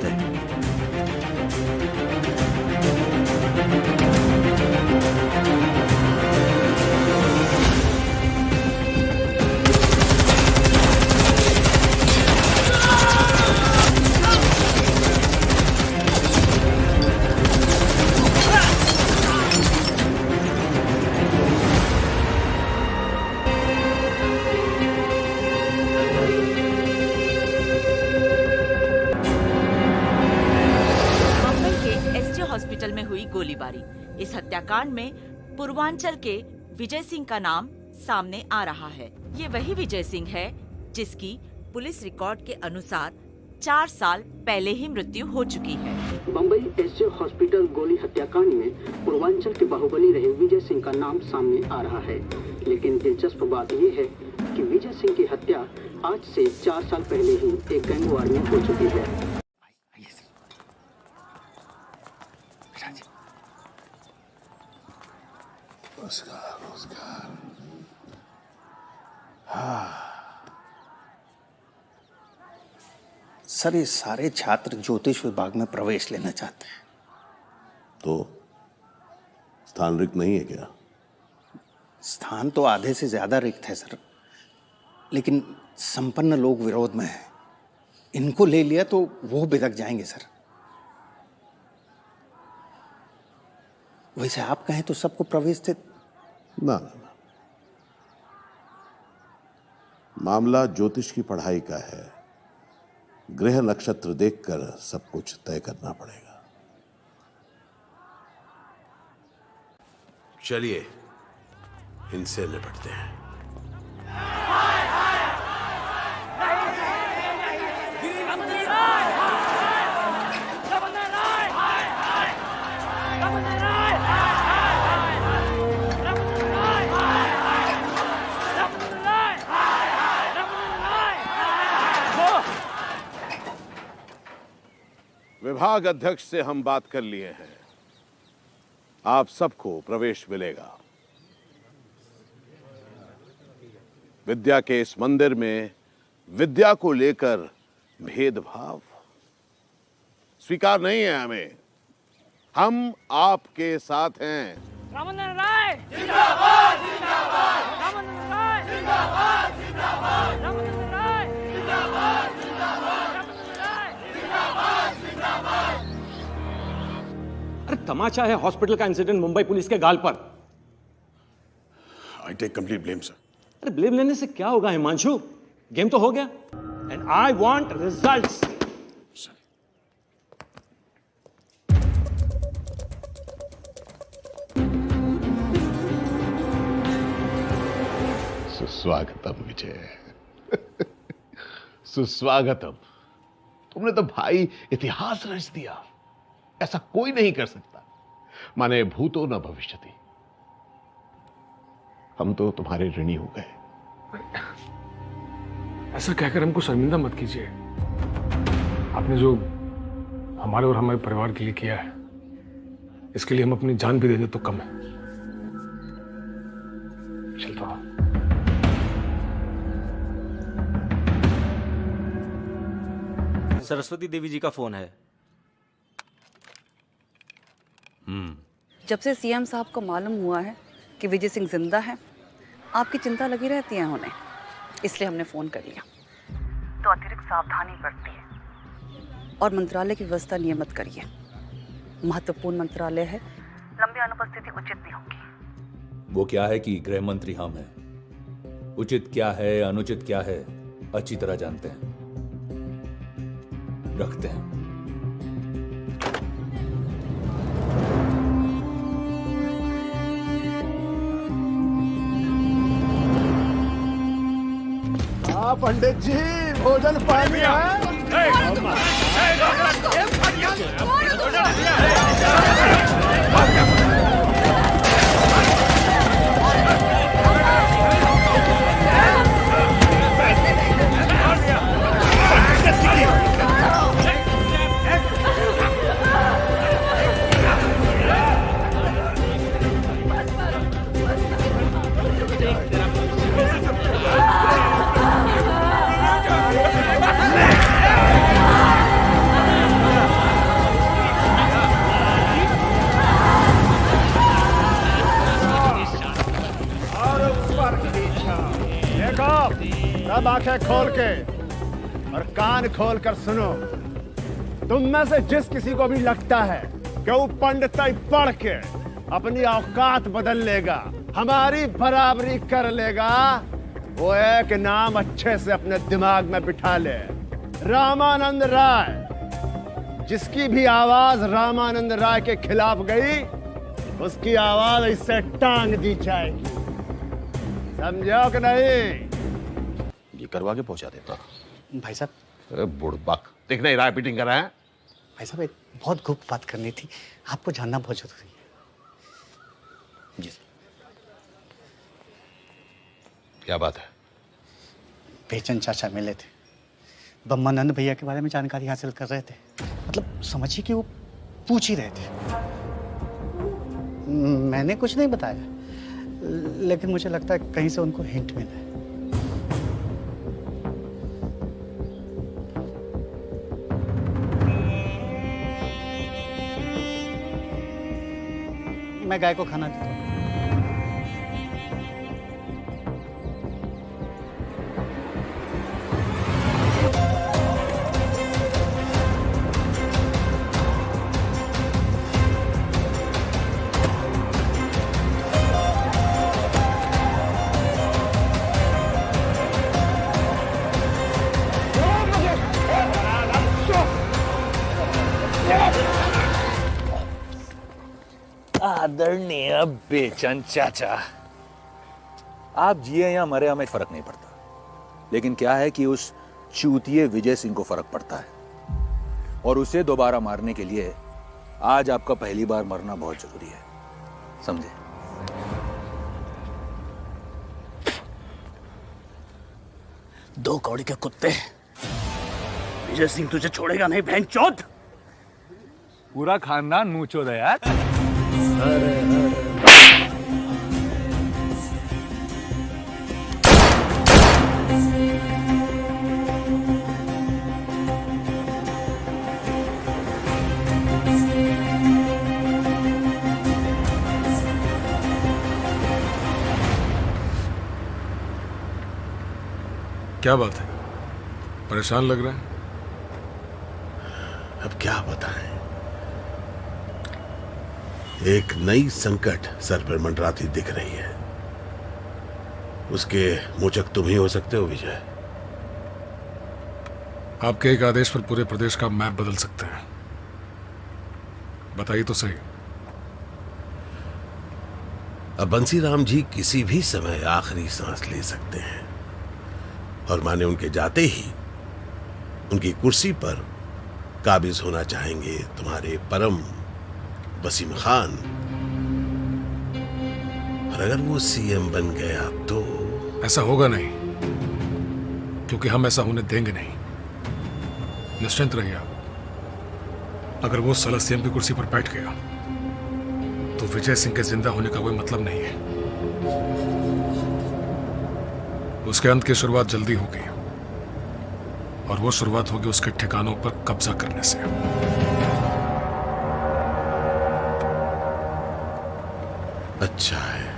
बात है। हॉस्पिटल में हुई गोलीबारी। इस हत्याकांड में पूर्वांचल के विजय सिंह का नाम सामने आ रहा है। ये वही विजय सिंह है जिसकी पुलिस रिकॉर्ड के अनुसार 4 साल पहले ही मृत्यु हो चुकी है। बम्बई एसजे हॉस्पिटल गोली हत्याकांड में पूर्वांचल के बाहुबली रहे विजय सिंह का नाम सामने आ रहा है। लेकिन दिलचस्प बात यह है कि विजय सिंह की हत्या आज से 4 साल पहले ही एक गैंग वार में हो चुकी है। सर, ये सारे छात्र ज्योतिष विभाग में प्रवेश लेना चाहते हैं। तो स्थान रिक्त नहीं है क्या? स्थान तो आधे से ज्यादा रिक्त है सर, लेकिन संपन्न लोग विरोध में हैं। इनको ले लिया तो वो बिदक जाएंगे सर। वैसे आप कहें तो सबको प्रवेश दे। ना, मामला ज्योतिष की पढ़ाई का है। ग्रह नक्षत्र देखकर सब कुछ तय करना पड़ेगा। चलिए इनसे निपटते हैं। विभाग अध्यक्ष से हम बात कर लिए हैं। आप सबको प्रवेश मिलेगा। विद्या के इस मंदिर में विद्या को लेकर भेदभाव स्वीकार नहीं है हमें। हम आपके साथ हैं। रामचंद्र राय जिंदाबाद, जिंदाबाद। रामचंद्र राय जिंदाबाद, जिंदाबाद। रामचंद्र राय जिंदाबाद, जिंदाबाद। रामचंद्र राय जिंदाबाद, जिंदाबाद। अरे तमाशा है हॉस्पिटल का इंसिडेंट मुंबई पुलिस के गाल पर। I take complete blame sir. अरे ब्लेम लेने से क्या होगा हिमांशु? गेम तो हो गया। And I want results. सुस्वागतम विजय। सुस्वागतम। तुमने तो भाई इतिहास रच दिया। ऐसा कोई नहीं कर सकता। माने भूतो न भविष्यति। हम तो तुम्हारे ऋणी हो गए। ऐसा कहकर हमको शर्मिंदा मत कीजिए। आपने जो हमारे और हमारे परिवार के लिए किया है, इसके लिए हम अपनी जान भी दे दे तो कम है। चलता हूं। सरस्वती देवी जी का फोन है। जब से सीएम साहब को मालूम हुआ है कि विजय सिंह जिंदा है, आपकी चिंता लगी रहती है उन्हें, इसलिए हमने फोन कर लिया। तो अतिरिक्त सावधानी बरतिए और मंत्रालय की व्यवस्था नियमित करिए। महत्वपूर्ण मंत्रालय है, लंबी अनुपस्थिति उचित भी होगी। वो क्या है कि गृह मंत्री हम हैं। उचित क्या है अनुचित क्या है अच्छी तरह जानते हैं। रखते हैं। पंडित जी, भोजन पानी है। आंखें खोल के और कान खोल कर सुनो। तुम में से जिस किसी को भी लगता है कि वो पंडिताई पढ़ के अपनी औकात बदल लेगा, हमारी बराबरी कर लेगा, वो एक नाम अच्छे से अपने दिमाग में बिठा ले, रामानंद राय। जिसकी भी आवाज रामानंद राय के खिलाफ गई, उसकी आवाज इससे टांग दी जाएगी। समझो कि नहीं? ये करवा के पहुंचा देता। भाई साहब, अरे बुड़बक, देखना ही राय पीटिंग कर रहा है। भाई साहब, एक बहुत गुप्त बात करनी थी, आपको जानना बहुत जरूरी है। जी क्या बात है? बेचन चाचा मिले थे, ब्रह्मानंद भैया के बारे में जानकारी हासिल कर रहे थे। मतलब समझिए कि वो पूछ ही रहे थे। मैंने कुछ नहीं बताया, लेकिन मुझे लगता है कहीं से उनको हिंट मिला है। मैं गाय को खाना देता हूँ। आदरणीय बेचन चाचा, आप जिए या मरे हमें फर्क नहीं पड़ता, लेकिन क्या है कि उस चूतिए विजय सिंह को फर्क पड़ता है, और उसे दोबारा मारने के लिए आज आपका पहली बार मरना बहुत जरूरी है, समझे? दो कौड़ी के कुत्ते, विजय सिंह तुझे छोड़ेगा नहीं भैंचोद। पूरा खानदान मुंह चोद है यार। क्या बात है, परेशान लग रहा है? अब क्या बताएं, एक नई संकट सर पर मंडराती दिख रही है। उसके मोचक तुम ही हो सकते हो विजय। आपके एक आदेश पर पूरे प्रदेश का मैप बदल सकते हैं, बताइए तो सही। अब बंसीराम जी किसी भी समय आखिरी सांस ले सकते हैं, और माने उनके जाते ही उनकी कुर्सी पर काबिज होना चाहेंगे तुम्हारे परम वसीम खान। और अगर वो सीएम बन गया तो ऐसा होगा नहीं, क्योंकि हम ऐसा होने देंगे नहीं। निश्चिंत रहिए आप। अगर वो साला सीएम की कुर्सी पर बैठ गया तो विजय सिंह के जिंदा होने का कोई मतलब नहीं है। उसके अंत की शुरुआत जल्दी होगी, और वो शुरुआत होगी उसके ठिकानों पर कब्जा करने से। अच्छा है।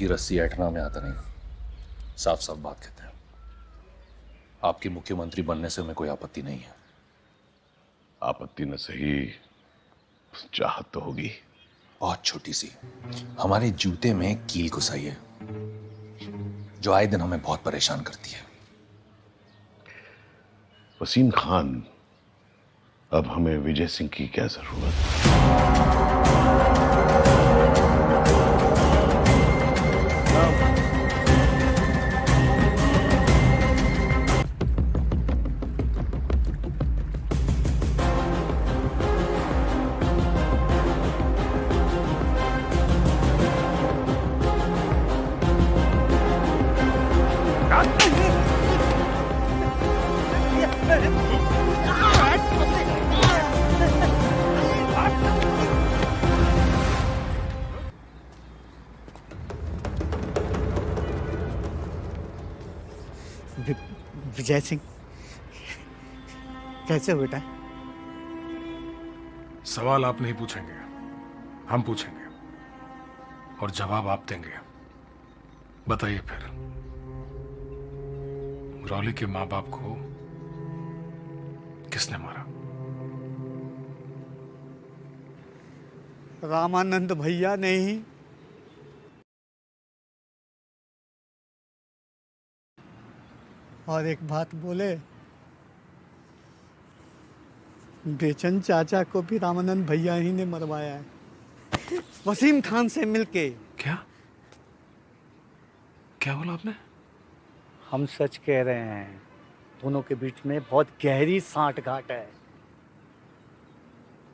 की रस्सी ऐठना में आता नहीं, साफ साफ बात कहते हैं। आपके मुख्यमंत्री बनने से हमें कोई आपत्ति नहीं है। आपत्ति न सही, चाहत तो होगी। बहुत छोटी सी। हमारे जूते में कील घुसाई है जो आए दिन हमें बहुत परेशान करती है। वसीम खान, अब हमें विजय सिंह की क्या जरूरत? विजय सिंह कैसे हो बेटा? सवाल आप नहीं पूछेंगे, हम पूछेंगे और जवाब आप देंगे। बताइए फिर, रॉली के मां बाप को किसने मारा? रामानंद भैया ने ही। और एक बात बोले, बेचन चाचा को भी रामानंद भैया ही ने मरवाया है, वसीम खान से मिलके। क्या क्या बोला आपने? हम सच कह रहे हैं, दोनों के बीच में बहुत गहरी सांठ-गांठ है,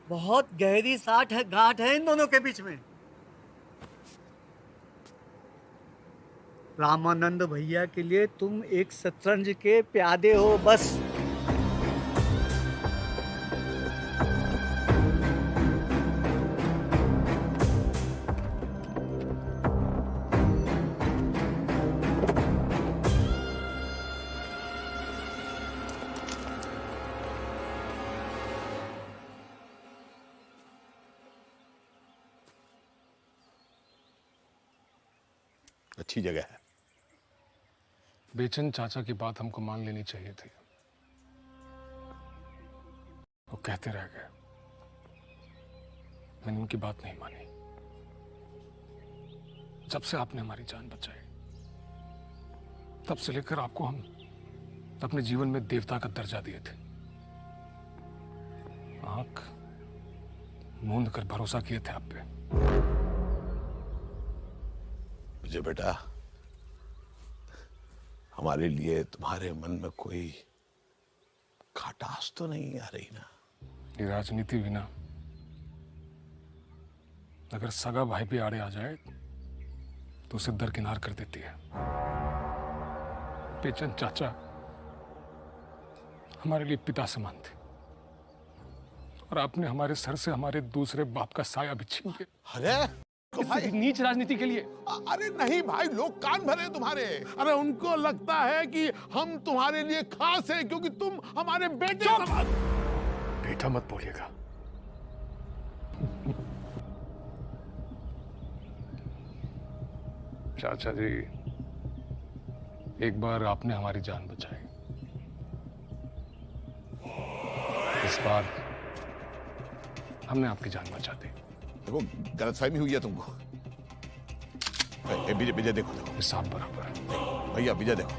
बहुत गहरी सांठ-गांठ है इन दोनों के बीच में। रामानंद भैया के लिए तुम एक शतरंज के प्यादे हो बस। अच्छी जगह है। बेचन चाचा की बात हमको मान लेनी चाहिए थी, वो कहते रह गए, मैंने उनकी बात नहीं मानी। जब से आपने हमारी जान बचाई, तब से लेकर आपको हम अपने जीवन में देवता का दर्जा दिए थे। आंख मूंद कर भरोसा किए थे आप पे। मुझे बेटा, हमारे लिए तुम्हारे मन में कोई खटास तो नहीं आ रही ना? ये राजनीति भी ना, अगर सगा भाई भी आड़े आ जाए तो उसे दरकिनार कर देती है। बेचन चाचा हमारे लिए पिता समान थे, और आपने हमारे सर से हमारे दूसरे बाप का साया भी छीन लिया। अरे भाई, नीच राजनीति के लिए। अरे नहीं भाई, लोग कान भरे तुम्हारे। अरे उनको लगता है कि हम तुम्हारे लिए खास हैं क्योंकि तुम हमारे बेटे समान। बेटा मत बोलिएगा। चाचा जी, एक बार आपने हमारी जान बचाई, इस बार हमने आपकी जान बचा दी। देखो, गलतफहमी हुई है तुमको। विजय, विजय देखो, देखो साफ बराबर है। भैया विजय देखो।